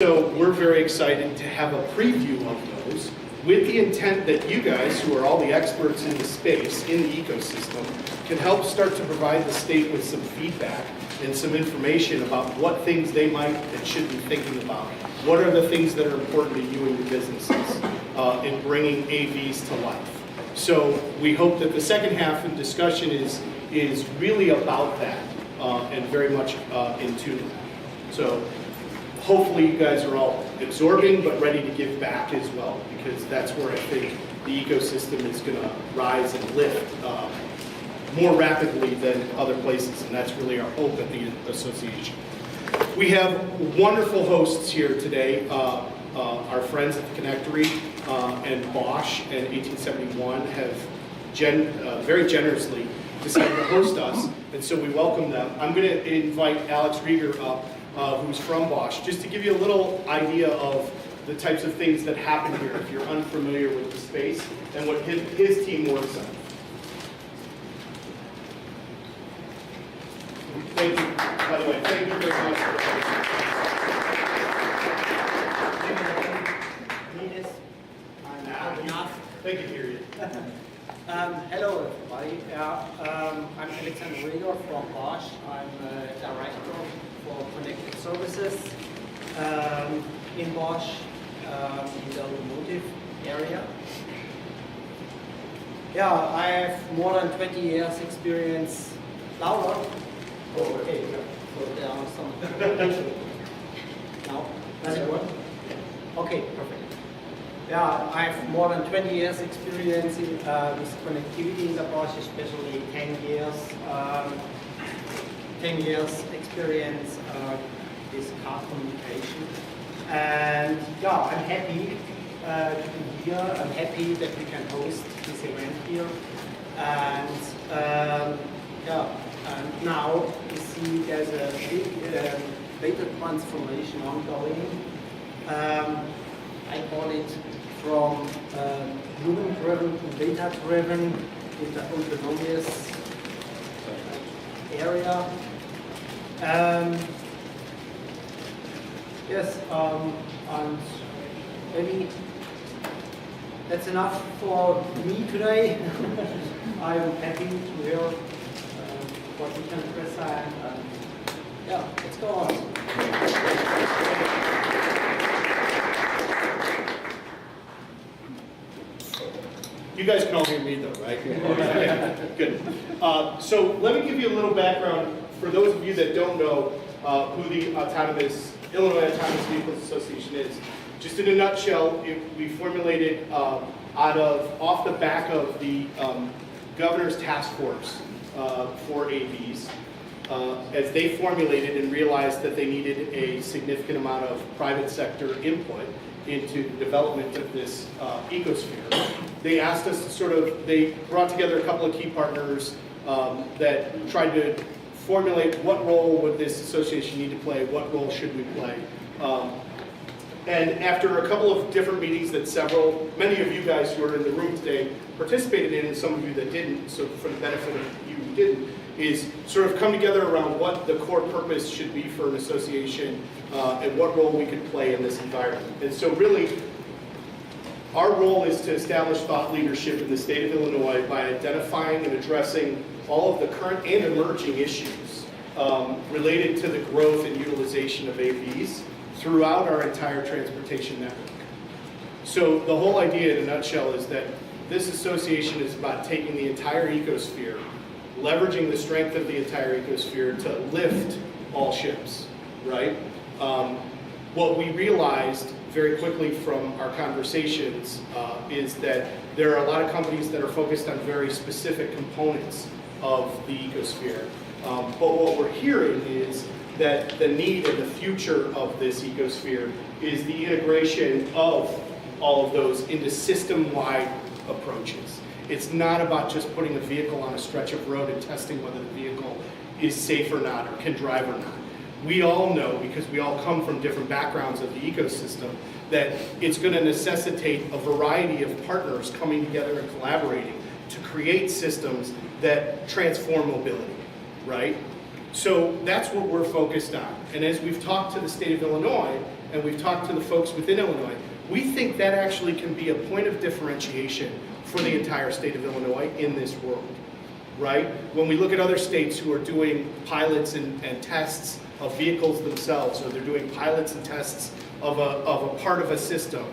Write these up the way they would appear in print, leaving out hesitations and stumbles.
So we're very excited to have a preview of those with the intent that you guys, who are all the experts in the space, in the ecosystem, can help start to provide the state with some feedback and some information about what things they might and should be thinking about. What are the things that are important to you and your businesses in bringing AVs to life? So we hope that the second half of the discussion is really about that and very much in tune. So hopefully you guys are all absorbing but ready to give back as well, because that's where I think the ecosystem is going to rise and lift more rapidly than other places, and that's really our hope at the association. We have wonderful hosts here today. Our friends at the Connectory and Bosch and 1871 have very generously decided to host us, and so we welcome them. I'm going to invite Alex Rieger up, who's from Bosch, just to give you a little idea of the types of things that happen here if you're unfamiliar with the space and what his team works on. Thank you, by the way, thank you very much for They can hear you. Hello everybody. I'm Alexander Rieger from Bosch. I'm Director for Connected Services in Bosch in the automotive area. Yeah, I have more than 20 years experience. Louder? Oh, okay. So there are some. Now, does it work? Okay, perfect. Yeah, I have more than 20 years experience with connectivity in the Bosch, especially 10 years experience with car communication. And yeah, I'm happy to be here. I'm happy that we can host this event here. And and now you see there's a big data transformation ongoing. I call it from human-driven to data-driven in the autonomous area. Yes, and maybe that's enough for me today. I'm happy to hear what you can present. Yeah, let's go on. You guys can all hear me though, right? Okay, good. So let me give you a little background for those of you that don't know who the Illinois Autonomous Vehicles Association is. Just in a nutshell, we formulated off the back of the governor's task force for AVs, as they formulated and realized that they needed a significant amount of private sector input into the development of this ecosphere. They asked us to they brought together a couple of key partners that tried to formulate what role would this association need to play, what role should we play. And after a couple of different meetings that many of you guys who are in the room today participated in, and some of you that didn't, so for the benefit of you who didn't, is sort of come together around what the core purpose should be for an association and what role we could play in this environment. And so really, our role is to establish thought leadership in the state of Illinois by identifying and addressing all of the current and emerging issues related to the growth and utilization of AVs throughout our entire transportation network. So the whole idea in a nutshell is that this association is about taking the entire ecosphere, leveraging the strength of the entire ecosphere to lift all ships, right? What we realized very quickly from our conversations is that there are a lot of companies that are focused on very specific components of the ecosphere. But what we're hearing is that the need and the future of this ecosphere is the integration of all of those into system-wide approaches. It's not about just putting a vehicle on a stretch of road and testing whether the vehicle is safe or not or can drive or not. We all know, because we all come from different backgrounds of the ecosystem, that it's going to necessitate a variety of partners coming together and collaborating to create systems that transform mobility, right? So that's what we're focused on. And as we've talked to the state of Illinois and we've talked to the folks within Illinois, we think that actually can be a point of differentiation for the entire state of Illinois in this world, right? When we look at other states who are doing pilots and tests of vehicles themselves, or they're doing pilots and tests of a part of a system,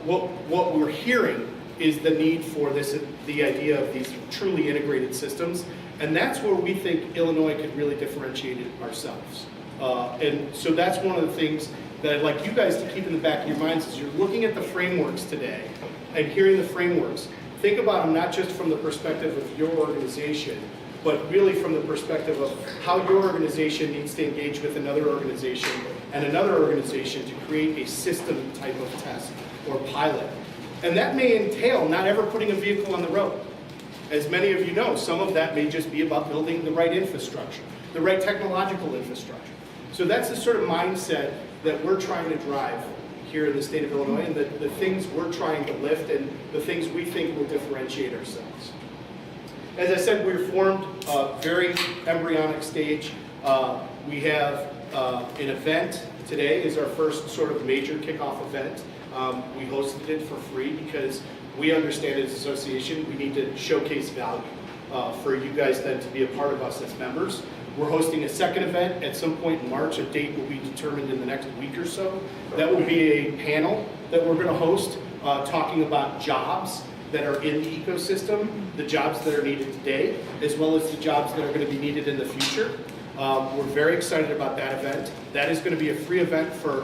what we're hearing is the need for the idea of these truly integrated systems, and that's where we think Illinois could really differentiate ourselves. And so that's one of the things that I'd like you guys to keep in the back of your minds as you're looking at the frameworks today and hearing the frameworks. Think about them not just from the perspective of your organization, but really from the perspective of how your organization needs to engage with another organization and another organization to create a system type of test or pilot. And that may entail not ever putting a vehicle on the road. As many of you know, some of that may just be about building the right infrastructure, the right technological infrastructure. So that's the sort of mindset that we're trying to drive here in the state of Illinois, and the things we're trying to lift and the things we think will differentiate ourselves. As I said, we're formed very embryonic stage. We have an event today is our first sort of major kickoff event. We hosted it for free because we understand as an association we need to showcase value for you guys then to be a part of us as members. We're hosting a second event at some point in March. A date will be determined in the next week or so. That will be a panel that we're going to host talking about jobs that are in the ecosystem, the jobs that are needed today, as well as the jobs that are going to be needed in the future. We're very excited about that event. That is going to be a free event for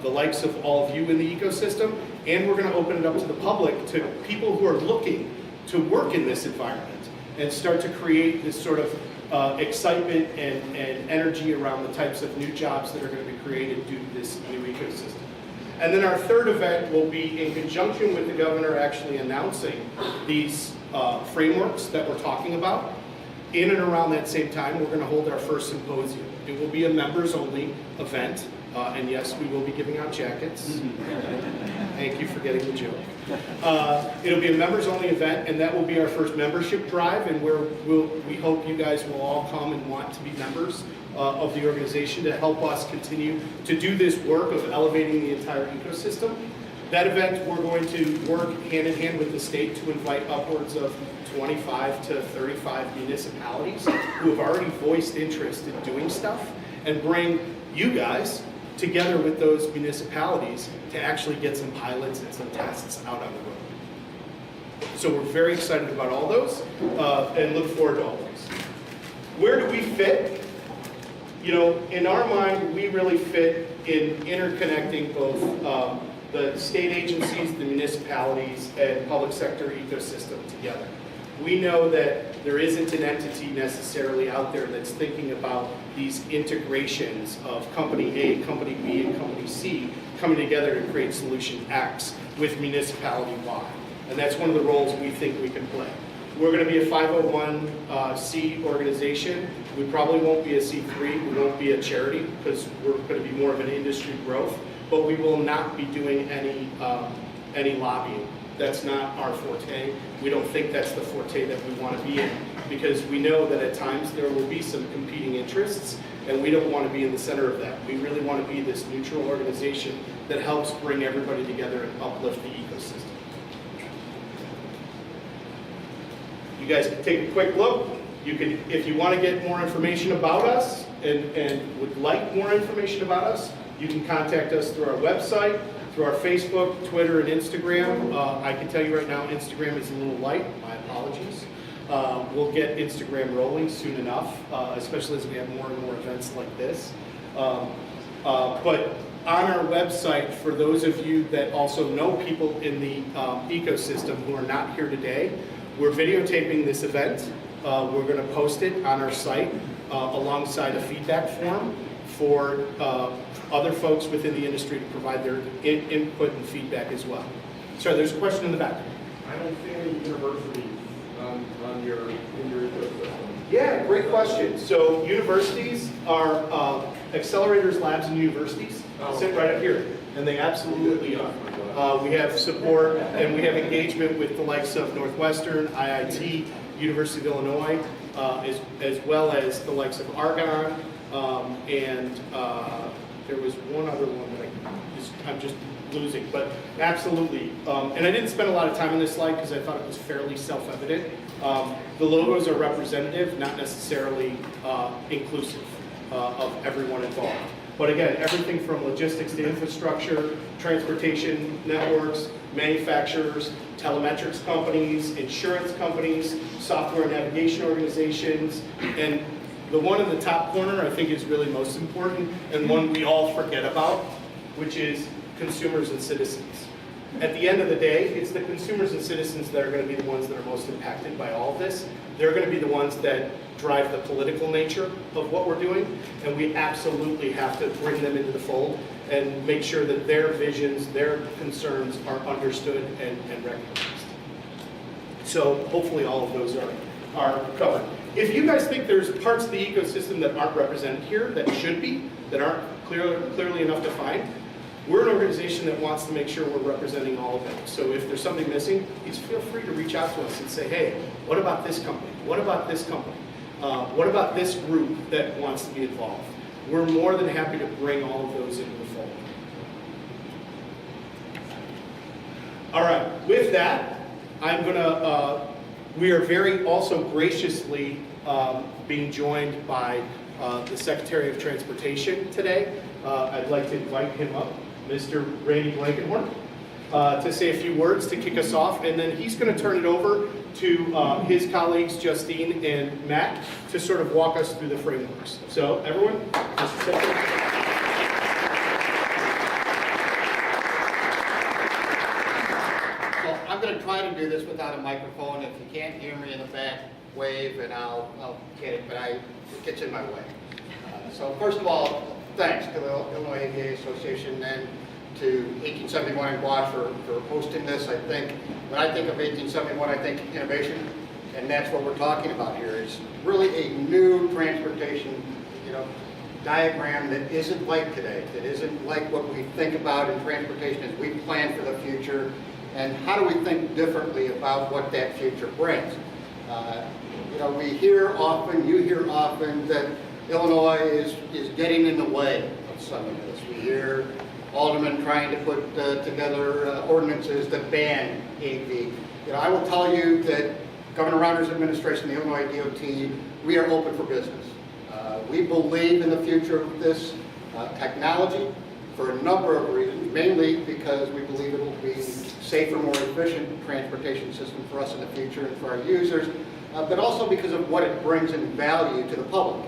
the likes of all of you in the ecosystem, and we're going to open it up to the public, to people who are looking to work in this environment and start to create this sort of excitement and energy around the types of new jobs that are going to be created due to this new ecosystem. And then our third event will be in conjunction with the governor actually announcing these frameworks that we're talking about. In and around that same time, we're going to hold our first symposium. It will be a members-only event, and yes, we will be giving out jackets. Thank you for getting the joke. It'll be a members-only event, and that will be our first membership drive, and where we hope you guys will all come and want to be members of the organization to help us continue to do this work of elevating the entire ecosystem. That event, we're going to work hand in hand with the state to invite upwards of 25 to 35 municipalities who have already voiced interest in doing stuff, and bring you guys together with those municipalities to actually get some pilots and some tests out on the road. So we're very excited about all those and look forward to all those. Where do we fit? You know, in our mind, we really fit in interconnecting both the state agencies, the municipalities, and public sector ecosystem together. We know that there isn't an entity necessarily out there that's thinking about these integrations of company A, company B, and company C coming together to create solution X with municipality Y. And that's one of the roles we think we can play. We're going to be a 501c organization. We probably won't be a C3. We won't be a charity because we're going to be more of an industry growth. But we will not be doing any lobbying. That's not our forte. We don't think that's the forte that we want to be in, because we know that at times there will be some competing interests, and we don't want to be in the center of that. We really want to be this neutral organization that helps bring everybody together and uplift the ecosystem. You guys can take a quick look. You can, if you want to get more information about us and would like more information about us, you can contact us through our website, through our Facebook, Twitter, and Instagram. I can tell you right now, Instagram is a little light. My apologies. We'll get Instagram rolling soon enough, especially as we have more and more events like this. But on our website, for those of you that also know people in the ecosystem who are not here today, we're videotaping this event. We're going to post it on our site alongside a feedback form for other folks within the industry to provide their input and feedback as well. Sorry, there's a question in the back. I don't see any universities in your ecosystem. Yeah, great question. So universities are accelerators, labs, and universities sit right up here, and they absolutely are. We have support and we have engagement with the likes of Northwestern, IIT, University of Illinois, as well as the likes of Argonne and there was one other one that I'm just losing, but absolutely. And I didn't spend a lot of time on this slide because I thought it was fairly self-evident. The logos are representative, not necessarily inclusive of everyone involved. But again, everything from logistics to infrastructure, transportation networks, manufacturers, telemetrics companies, insurance companies, software navigation organizations, and the one in the top corner I think is really most important and one we all forget about, which is consumers and citizens. At the end of the day, it's the consumers and citizens that are going to be the ones that are most impacted by all of this. They're going to be the ones that drive the political nature of what we're doing, and we absolutely have to bring them into the fold and make sure that their visions, their concerns are understood and recognized. So hopefully all of those are covered. If you guys think there's parts of the ecosystem that aren't represented here, that should be, that aren't clearly enough defined, we're an organization that wants to make sure we're representing all of them. So if there's something missing, please feel free to reach out to us and say, hey, what about this company? What about this company? What about this group that wants to be involved? We're more than happy to bring all of those into the fold. All right, with that, we are very also graciously being joined by the Secretary of Transportation today. I'd like to invite him up, Mr. Randy Blankenhorn, to say a few words to kick us off, and then he's going to turn it over to his colleagues, Justine and Matt, to sort of walk us through the frameworks. So, everyone, Mr. Secretary. So I'm going to try to do this without a microphone. If you can't hear me in the back, wave and I'll get it, but it gets in my way. So first of all, thanks to the Illinois ADA Association and to 1871 and Bosch for hosting this. I think, when I think of 1871, I think innovation, and that's what we're talking about here. It's really a new transportation, diagram that isn't like today, that isn't like what we think about in transportation as we plan for the future, and how do we think differently about what that future brings. We hear often, you hear often, that Illinois is getting in the way of some of this. We hear aldermen trying to put together ordinances that ban AV. I will tell you that Governor Rauner's administration, the Illinois DOT, we are open for business. We believe in the future of this technology for a number of reasons, mainly because we believe it will be safer, more efficient transportation system for us in the future and for our users, but also because of what it brings in value to the public.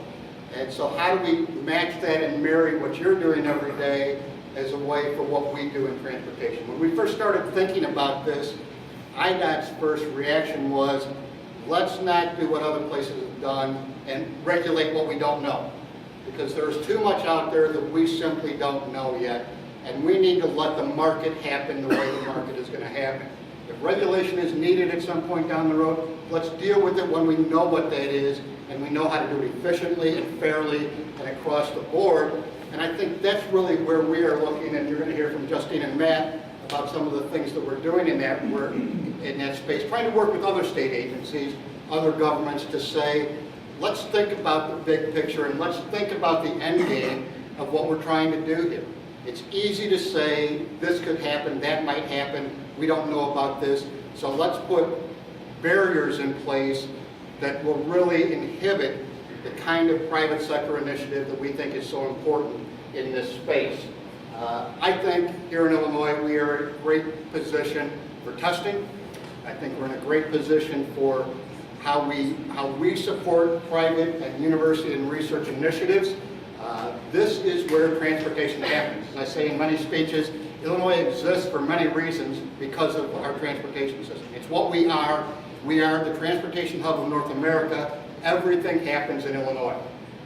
And so how do we match that and marry what you're doing every day as a way for what we do in transportation? When we first started thinking about this, IDOT's first reaction was, let's not do what other places have done and regulate what we don't know. Because there's too much out there that we simply don't know yet, and we need to let the market happen the way the market is going to happen. If regulation is needed at some point down the road, let's deal with it when we know what that is, and we know how to do it efficiently and fairly and across the board. And I think that's really where we are looking, and you're going to hear from Justine and Matt about some of the things that we're doing in that work, in that space, trying to work with other state agencies, other governments to say, let's think about the big picture and let's think about the end game of what we're trying to do here. It's easy to say this could happen, that might happen, we don't know about this, so let's put barriers in place that will really inhibit the kind of private sector initiative that we think is so important in this space. I think here in Illinois we are in a great position for testing. I think we're in a great position for how we support private and university and research initiatives. This is where transportation happens. As I say in many speeches, Illinois exists for many reasons because of our transportation system. It's what we are. We are the transportation hub of North America. Everything happens in Illinois.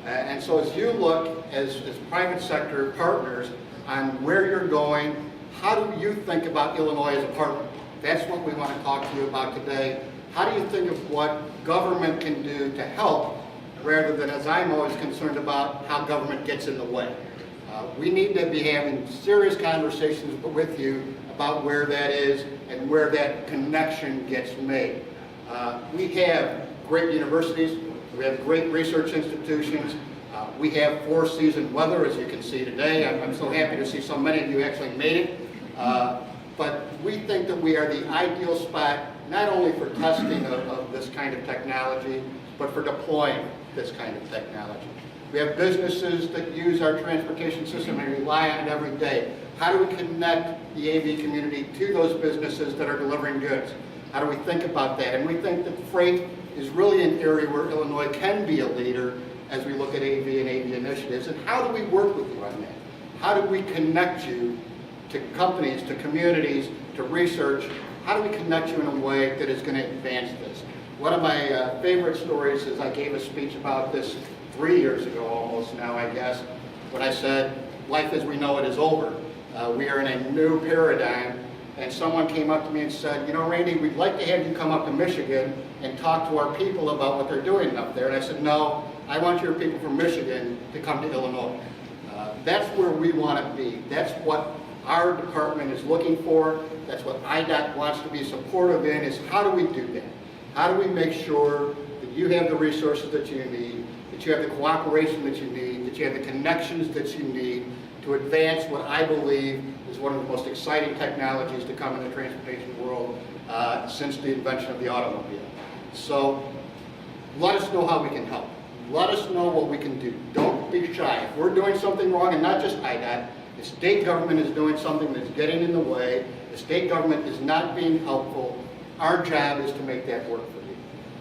And so as you look as private sector partners on where you're going, how do you think about Illinois as a partner? That's what we want to talk to you about today. How do you think of what government can do to help, rather than, as I'm always concerned about, how government gets in the way? We need to be having serious conversations with you about where that is and where that connection gets made. We have great universities, we have great research institutions, We have four-season weather, as you can see today. I'm so happy to see so many of you actually made it. But we think that we are the ideal spot, not only for testing of this kind of technology, but for deploying this kind of technology. We have businesses that use our transportation system and rely on it every day. How do we connect the AV community to those businesses that are delivering goods? How do we think about that? And we think that freight is really an area where Illinois can be a leader as we look at AV and AV initiatives. And how do we work with you on that? How do we connect you to companies, to communities, to research? How do we connect you in a way that is going to advance this? One of my favorite stories is I gave a speech about this 3 years ago almost now, I guess, when I said, life as we know it is over. We are in a new paradigm, and someone came up to me and said, you know, Randy, we'd like to have you come up to Michigan and talk to our people about what they're doing up there. And I said, no, I want your people from Michigan to come to Illinois. That's where we want to be. That's what our department is looking for. That's what IDOT wants to be supportive in, is how do we do that? How do we make sure that you have the resources that you need, that you have the cooperation that you need, that you have the connections that you need to advance what I believe is one of the most exciting technologies to come in the transportation world since the invention of the automobile. So let us know how we can help. Let us know what we can do. Don't be shy. If we're doing something wrong, and not just IDOT, the state government is doing something that's getting in the way, the state government is not being helpful, our job is to make that work for you.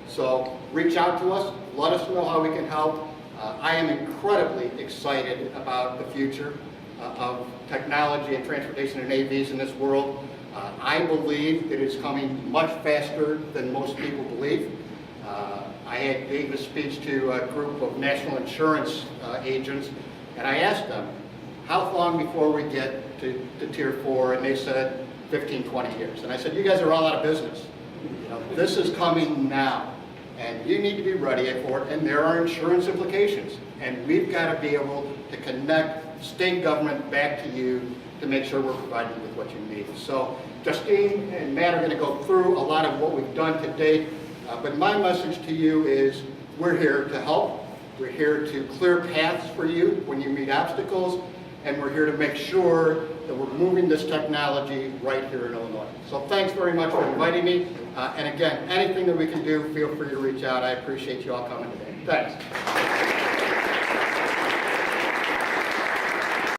So reach out to us, let us know how we can help. I am incredibly excited about the future of technology and transportation and AVs in this world. I believe that it's coming much faster than most people believe. I gave a speech to a group of national insurance agents, and I asked them, how long before we get to Tier 4? And they said 15, 20 years. And I said, you guys are all out of business. You know, this is coming now, and you need to be ready for it, and there are insurance implications. And we've got to be able to connect state government back to you to make sure we're providing you with what you need. So Justine and Matt are going to go through a lot of what we've done to date, but my message to you is we're here to help. We're here to clear paths for you when you meet obstacles, and we're here to make sure that we're moving this technology right here in Illinois. So thanks very much for inviting me. And again, anything that we can do, feel free to reach out. I appreciate you all coming today. Thanks.